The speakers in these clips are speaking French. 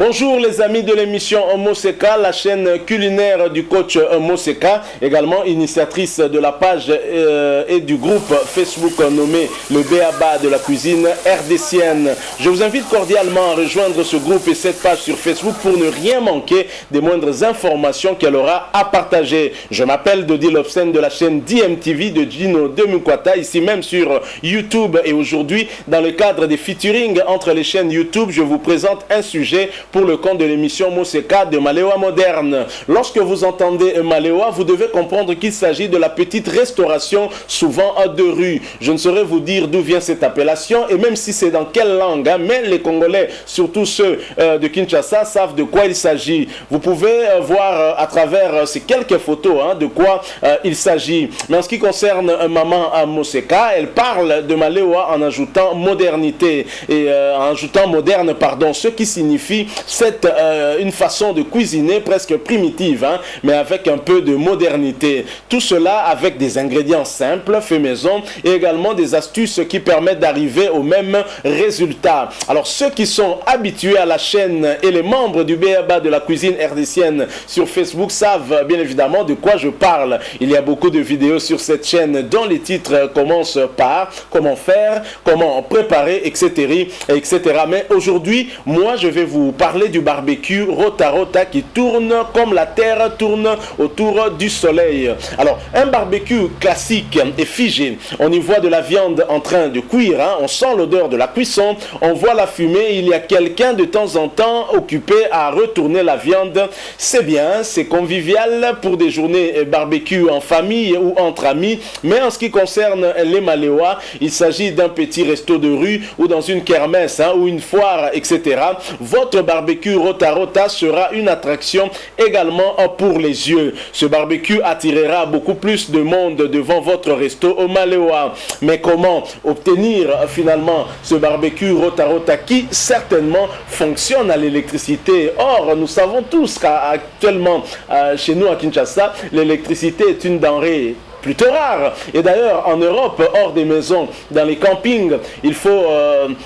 Bonjour les amis de l'émission Moseka, la chaîne culinaire du coach Moseka, également initiatrice de la page et du groupe Facebook nommé le B.A.B.A. de la cuisine rdcienne. Je vous invite cordialement à rejoindre ce groupe et cette page sur Facebook pour ne rien manquer des moindres informations qu'elle aura à partager. Je m'appelle Dodi Lobsen de la chaîne DMTV de Gino Demukwata, ici même sur YouTube, et aujourd'hui dans le cadre des featuring entre les chaînes YouTube, je vous présente un sujet pour le compte de l'émission Moseka de Malewa Moderne. Lorsque vous entendez Malewa, vous devez comprendre qu'il s'agit de la petite restauration souvent de rue. Je ne saurais vous dire d'où vient cette appellation et même si c'est dans quelle langue, mais les Congolais, surtout ceux de Kinshasa, savent de quoi il s'agit. Vous pouvez voir à travers ces quelques photos de quoi il s'agit. Mais en ce qui concerne maman Moseka, elle parle de Malewa en ajoutant modernité et en ajoutant moderne, pardon, ce qui signifie une façon de cuisiner presque primitive, mais avec un peu de modernité. Tout cela avec des ingrédients simples, faits maison, et également des astuces qui permettent d'arriver au même résultat. Alors ceux qui sont habitués à la chaîne et les membres du B.A.B.A. de la cuisine rdcienne sur Facebook savent bien évidemment de quoi je parle. Il y a beaucoup de vidéos sur cette chaîne dont les titres commencent par comment faire, comment préparer, etc. etc. Mais aujourd'hui, moi je vais vous parler du barbecue rota rota qui tourne comme la terre tourne autour du soleil. Alors, un barbecue classique et figé. On y voit de la viande en train de cuire, on sent l'odeur de la cuisson, on voit la fumée, il y a quelqu'un de temps en temps occupé à retourner la viande. C'est bien, c'est convivial pour des journées barbecue en famille ou entre amis, mais en ce qui concerne les Malewa, il s'agit d'un petit resto de rue ou dans une kermesse ou une foire, etc. Votre barbecue rota rota sera une attraction également pour les yeux. Ce barbecue attirera beaucoup plus de monde devant votre resto au Malewa. Mais comment obtenir finalement ce barbecue rota rota qui certainement fonctionne à l'électricité? Or, nous savons tous qu'actuellement chez nous à Kinshasa, l'électricité est une denrée plutôt rare. Et d'ailleurs, en Europe, hors des maisons, dans les campings, il faut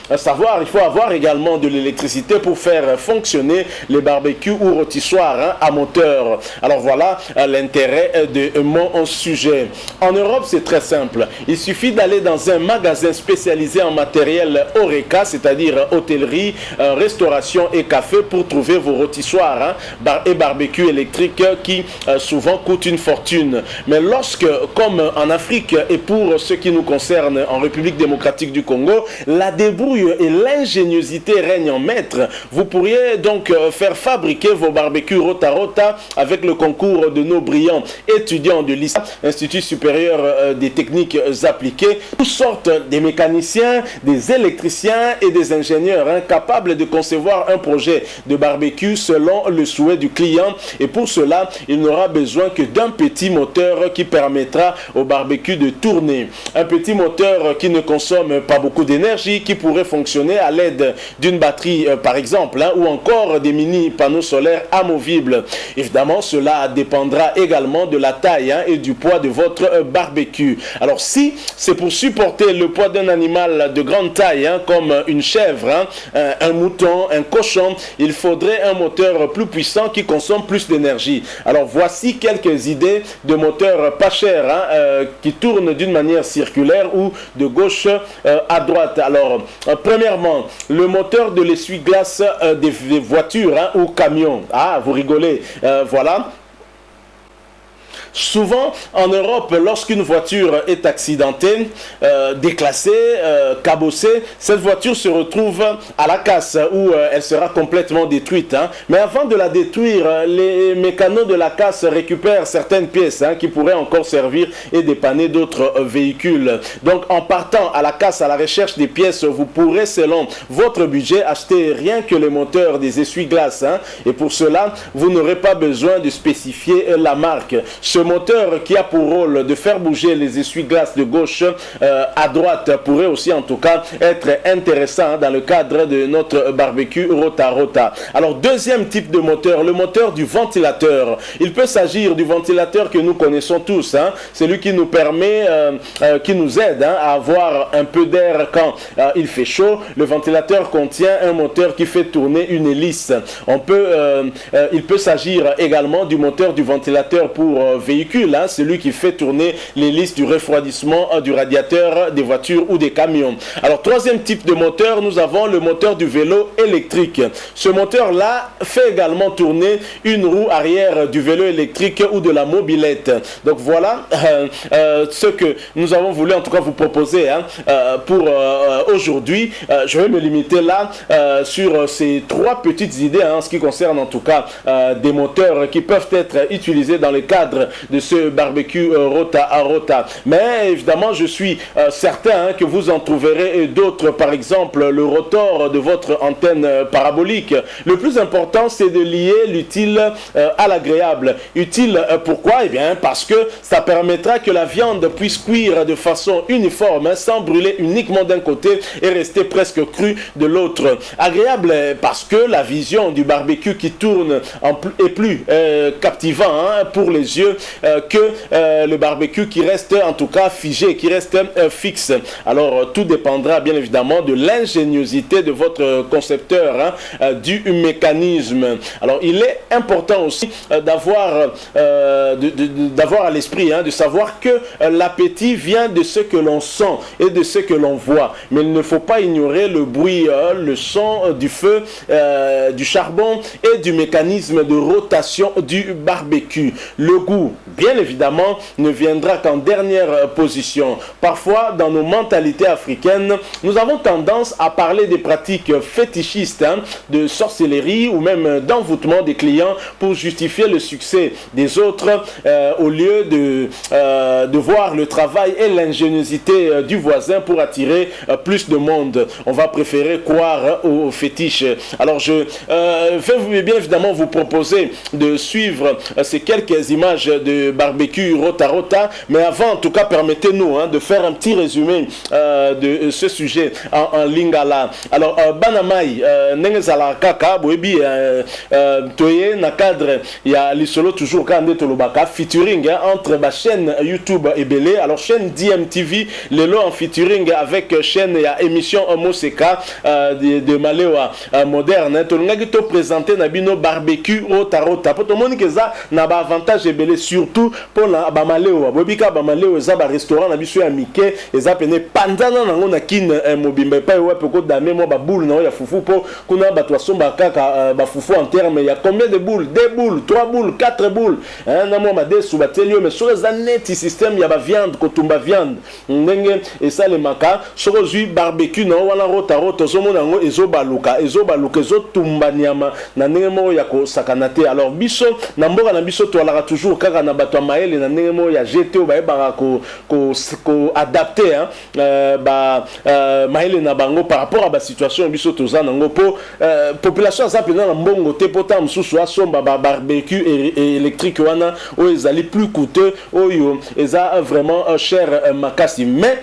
avoir également de l'électricité pour faire fonctionner les barbecues ou rôtissoirs à moteur. Alors voilà l'intérêt de mon sujet. En Europe, c'est très simple. Il suffit d'aller dans un magasin spécialisé en matériel Horeca, c'est-à-dire hôtellerie, restauration et café, pour trouver vos rôtissoirs et barbecues électriques qui souvent coûtent une fortune. Mais lorsque, comme en Afrique et pour ce qui nous concerne en République démocratique du Congo, la débrouille et l'ingéniosité règnent en maître. Vous pourriez donc faire fabriquer vos barbecues rota rota avec le concours de nos brillants étudiants de l'ISA, Institut supérieur des techniques appliquées, toutes sortes des mécaniciens, des électriciens et des ingénieurs capables de concevoir un projet de barbecue selon le souhait du client. Et pour cela, il n'aura besoin que d'un petit moteur qui permettra au barbecue de tourner. Un petit moteur qui ne consomme pas beaucoup d'énergie, qui pourrait fonctionner à l'aide d'une batterie par exemple, ou encore des mini panneaux solaires amovibles. Évidemment, cela dépendra également de la taille et du poids de votre barbecue. Alors si c'est pour supporter le poids d'un animal de grande taille, comme une chèvre, un mouton, un cochon, il faudrait un moteur plus puissant qui consomme plus d'énergie. Alors voici quelques idées de moteurs pas chers qui tournent d'une manière circulaire ou de gauche à droite. Alors, premièrement, le moteur de l'essuie-glace des voitures ou camions. Ah, vous rigolez. Voilà. Souvent, en Europe, lorsqu'une voiture est accidentée, déclassée, cabossée, cette voiture se retrouve à la casse où elle sera complètement détruite. Mais avant de la détruire, les mécanos de la casse récupèrent certaines pièces qui pourraient encore servir et dépanner d'autres véhicules. Donc, en partant à la casse à la recherche des pièces, vous pourrez, selon votre budget, acheter rien que les moteurs des essuie-glaces. Et pour cela, vous n'aurez pas besoin de spécifier la marque. Ce moteur qui a pour rôle de faire bouger les essuie-glaces de gauche à droite pourrait aussi en tout cas être intéressant dans le cadre de notre barbecue Rota Rota. Alors deuxième type de moteur, le moteur du ventilateur. Il peut s'agir du ventilateur que nous connaissons tous, celui qui nous permet, qui nous aide à avoir un peu d'air quand il fait chaud. Le ventilateur contient un moteur qui fait tourner une hélice. Il peut s'agir également du moteur du ventilateur pour véhicule, celui qui fait tourner l'hélice du refroidissement du radiateur des voitures ou des camions. Alors troisième type de moteur, nous avons le moteur du vélo électrique. Ce moteur-là fait également tourner une roue arrière du vélo électrique ou de la mobilette. Donc voilà ce que nous avons voulu en tout cas vous proposer pour aujourd'hui. Je vais me limiter là sur ces trois petites idées en ce qui concerne en tout cas des moteurs qui peuvent être utilisés dans le cadre de ce barbecue Rota à Rota. Mais évidemment, je suis certain que vous en trouverez d'autres, par exemple le rotor de votre antenne parabolique. Le plus important, c'est de lier l'utile à l'agréable. Utile, pourquoi? Eh bien, parce que ça permettra que la viande puisse cuire de façon uniforme, sans brûler uniquement d'un côté et rester presque crue de l'autre. Agréable parce que la vision du barbecue qui tourne est plus captivant pour les yeux que le barbecue qui reste en tout cas figé, qui reste fixe. Alors tout dépendra bien évidemment de l'ingéniosité de votre concepteur du mécanisme. Alors il est important aussi d'avoir à l'esprit, de savoir que l'appétit vient de ce que l'on sent et de ce que l'on voit. Mais il ne faut pas ignorer le bruit, le son du feu, du charbon et du mécanisme de rotation du barbecue. Le goût, bien évidemment, ne viendra qu'en dernière position. Parfois, dans nos mentalités africaines, nous avons tendance à parler des pratiques fétichistes, de sorcellerie ou même d'envoûtement des clients pour justifier le succès des autres au lieu de voir le travail et l'ingéniosité du voisin pour attirer plus de monde. On va préférer croire aux fétiches. Alors je vais bien évidemment vous proposer de suivre ces quelques images de barbecue Rota Rota, mais avant en tout cas permettez-nous de faire un petit résumé de ce sujet en lingala. Alors banamai nengezala kaka boebi toye na cadre ya lisolo toujours kande tolobaka featuring entre ba chaîne YouTube et Belé. Alors chaîne DMTV lelo en featuring avec chaîne ya émission Moseka de Malewa moderne tolongaki to présenter na bino barbecue Rota Rota pour tout monde que ça na ba avantage Belé surtout pour na ba Malewa bobika ba Malewa za ba restaurant na biso ya mike eza pene panzana nango na kin mobimba pa ouais poko dame mo ba boule na ya fufu po kuna ba to somba kaka ba fufu en terme il y a combien de boules, 2 boules, 3 boules, 4 boules na mo ma de suba telio mais sur les aneti système ya ba viande kotumba viande ndenge et ça le maka sur ozui barbecue na wana Rota Rota zo mona ngo ezo baluka ezo tumba nyama na ndenge mo ya ko sakanate. Alors biso na mboka na biso to ala toujours kaka na bato maele na ndenge mo ya jeté ba ba ko adapter maele na bango par rapport à la situation biso toza nango po population ça pena na mbongo te pota msusu asomba ba barbecue électrique wana o ezali plus coûteux oyo eza vraiment cher makasi mais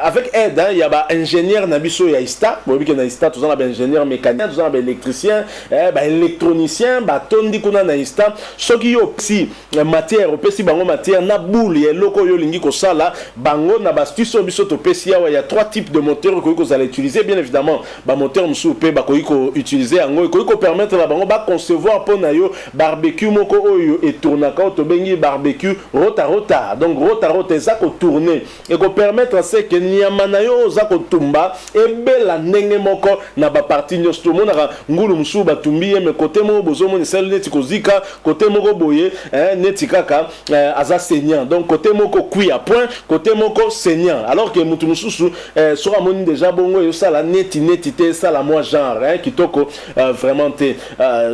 avec aide il y a ba ingénieur na biso ya ista bo biki na ista toza na ba ingénieur mécanicien toza na ba électricien ba électronicien ba tondi kuna na ista soki yo si matière opesi bango matière na boule ya loko yo lingi ko sala bango na ba studio biso to pesi ya il y a 3 types de moteurs que vous allez utiliser bien évidemment ba moteur msu pe ba ko utiliser yango ko permettre la bango ba concevoir pour na yo barbecue moko oyo et tournaka to bengi barbecue Rota Rota. Donc Rota Rota ça ko tourner et ko permettre c'est que nyama na yo za ko tumba e bela ndenge moko na ba partie nyosto mona ngulu msu ba tumbiye me côté mo bozo mo sel neti ko zika côté moko boye neti kaka aza saignant. Donc côté moko cuit à point côté moko saignant alors que mutu mususu sera moni déjà bongo yo ça la neti te ça la moi genre kitoko vraiment te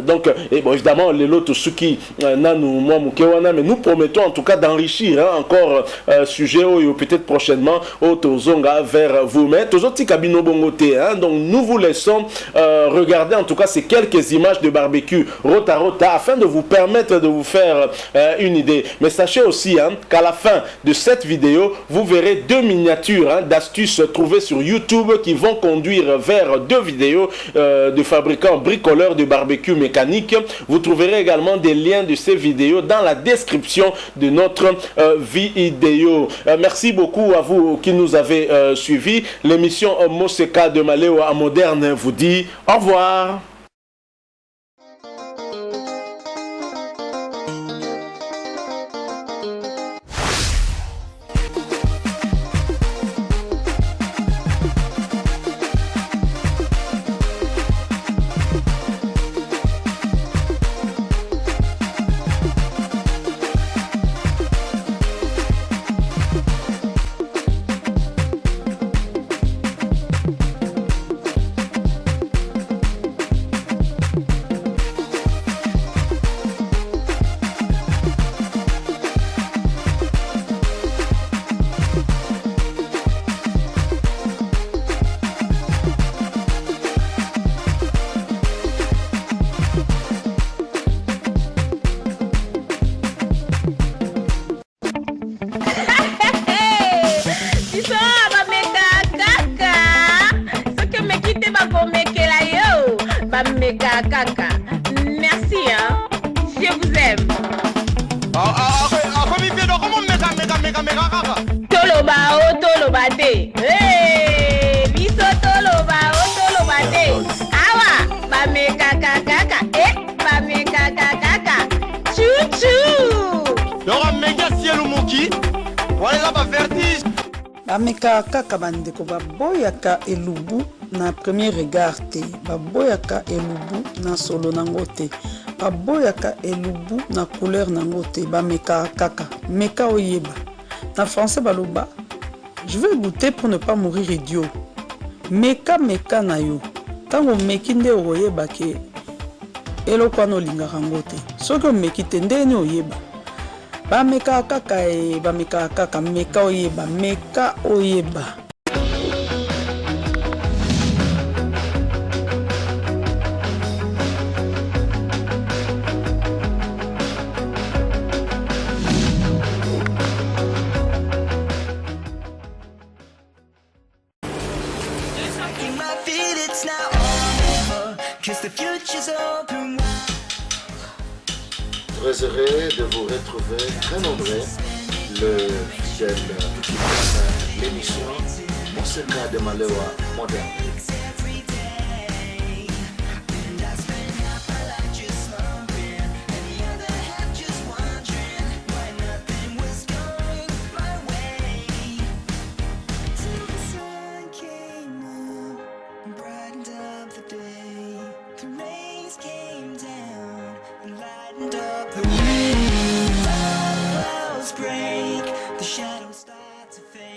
donc et bon évidemment les lots suki na nous moi mukewana mais nous promettons en tout cas d'enrichir encore sujet oyo peut-être prochainement au tozonga vers vous mais tozoti kabino bongo te donc nous vous laissons regarder en tout cas ces quelques images de barbecue Rota Rota afin de vous permettre de vous faire faire une idée. Mais sachez aussi qu'à la fin de cette vidéo, vous verrez 2 miniatures d'astuces trouvées sur YouTube qui vont conduire vers 2 vidéos de fabricants bricoleurs de barbecue mécanique. Vous trouverez également des liens de ces vidéos dans la description de notre vidéo. Merci beaucoup à vous qui nous avez suivis. L'émission Moseka de Malewa Moderne vous dit au revoir. Meka Kaka. Merci, je vous aime. Toloba o toloba te. Biso toloba o toloba te. Awa, ba meka kaka. Ba meka kaka. Chouchou. Dora mega cielo moki. Voilà ba vertige. Ba meka kaka bandeko ba boyaka elubu na premier regard te, baboyaka elubu na solo nango te, baboyaka elubu na couleur nango te, bameka kaka, meka oyeba. Na français baloba, je vais goûter pour ne pas mourir idiot. Meka na yo, tango meki nde oyeba ke eloko wana olingaka yango te. Soki omeki te ndeni oyeba. Bameka kaka bameka kaka, meka oyeba, meka oyeba. Très heureux de vous retrouver, très nombreux, le fidèle l'émission Moseka de Malewa Moderne. The clouds break, the shadows start to fade.